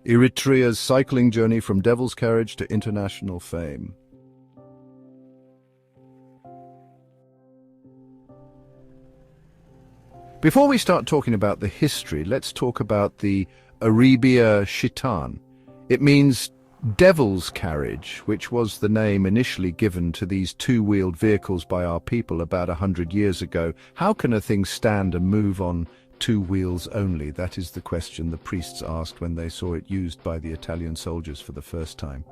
Eritrea's cycling journey from Devil's Carriage to international fame. Before we start talking about the history, let's talk about the Arabia Shitan. It means Devil's Carriage, which was the name initially given to these two-wheeled vehicles by our people about 100 years ago. How can a thing stand and move on two wheels only? That is the question the priests asked when they saw it used by the Italian soldiers for the first time.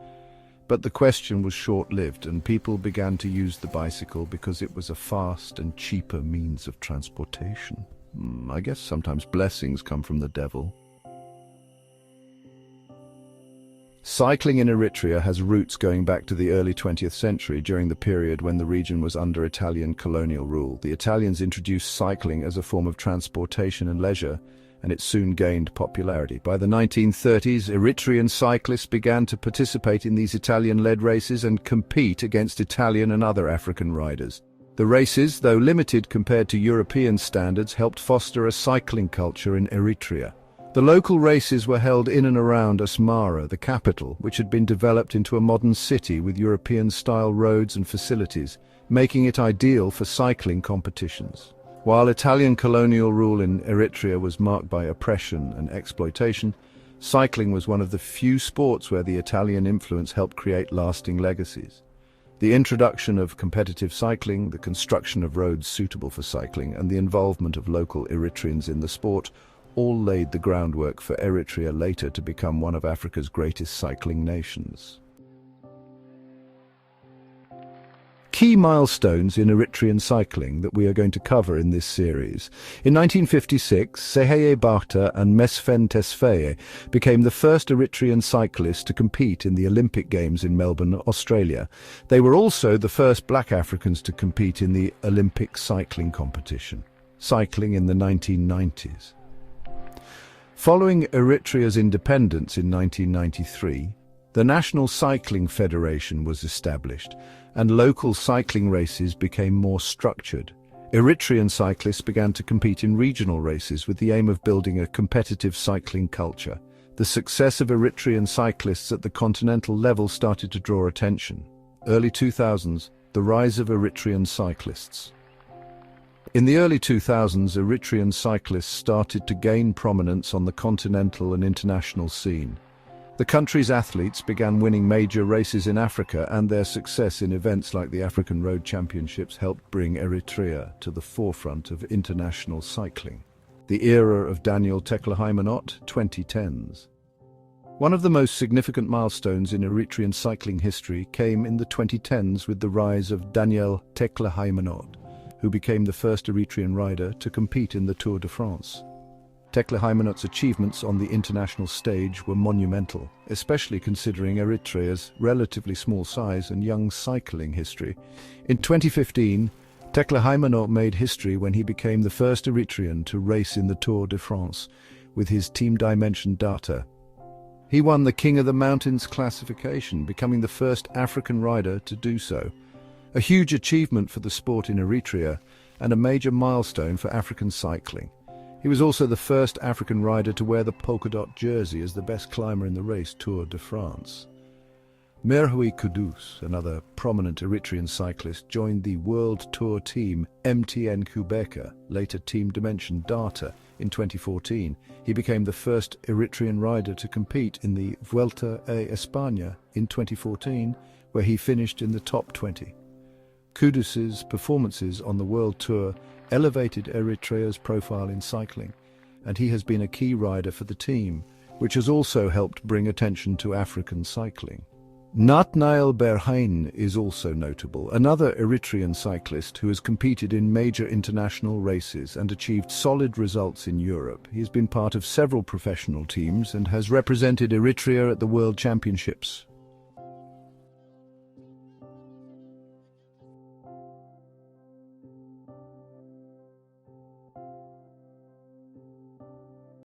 But the question was short-lived, and people began to use the bicycle because it was a fast and cheaper means of transportation. I guess sometimes blessings come from the devil. Cycling in Eritrea has roots going back to the early 20th century, during the period when the region was under Italian colonial rule. The Italians introduced cycling as a form of transportation and leisure, and it soon gained popularity. By the 1930s, Eritrean cyclists began to participate in these Italian-led races and compete against Italian and other African riders. The races, though limited compared to European standards, helped foster a cycling culture in Eritrea. The local races were held in and around Asmara, the capital, which had been developed into a modern city with European-style roads and facilities, making it ideal for cycling competitions. While Italian colonial rule in Eritrea was marked by oppression and exploitation, cycling was one of the few sports where the Italian influence helped create lasting legacies. The introduction of competitive cycling, the construction of roads suitable for cycling, and the involvement of local Eritreans in the sport all laid the groundwork for Eritrea later to become one of Africa's greatest cycling nations. Key milestones in Eritrean cycling that we are going to cover in this series. In 1956, Seheye Barta and Mesfen Tesfaye became the first Eritrean cyclists to compete in the Olympic Games in Melbourne, Australia. They were also the first black Africans to compete in the Olympic cycling competition, cycling in the 1990s. Following Eritrea's independence in 1993, the National Cycling Federation was established, and local cycling races became more structured. Eritrean cyclists began to compete in regional races with the aim of building a competitive cycling culture. The success of Eritrean cyclists at the continental level started to draw attention. Early 2000s, the rise of Eritrean cyclists. In the early 2000s, Eritrean cyclists started to gain prominence on the continental and international scene. The country's athletes began winning major races in Africa, and their success in events like the African Road Championships helped bring Eritrea to the forefront of international cycling. The era of Daniel Teklehaimanot, 2010s. One of the most significant milestones in Eritrean cycling history came in the 2010s with the rise of Daniel Teklehaimanot, who became the first Eritrean rider to compete in the Tour de France. Teklehaimanot's achievements on the international stage were monumental, especially considering Eritrea's relatively small size and young cycling history. In 2015, Teklehaimanot made history when he became the first Eritrean to race in the Tour de France with his Team Dimension data. He won the King of the Mountains classification, becoming the first African rider to do so. A huge achievement for the sport in Eritrea and a major milestone for African cycling. He was also the first African rider to wear the polka-dot jersey as the best climber in the race Tour de France. Merhoui Kudus, another prominent Eritrean cyclist, joined the World Tour team MTN Kubeka, later Team Dimension Data, in 2014. He became the first Eritrean rider to compete in the Vuelta a España in 2014, where he finished in the top 20. Kudus's performances on the World Tour elevated Eritrea's profile in cycling, and he has been a key rider for the team, which has also helped bring attention to African cycling. Natnael Berhane is also notable, another Eritrean cyclist who has competed in major international races and achieved solid results in Europe. He has been part of several professional teams and has represented Eritrea at the World Championships,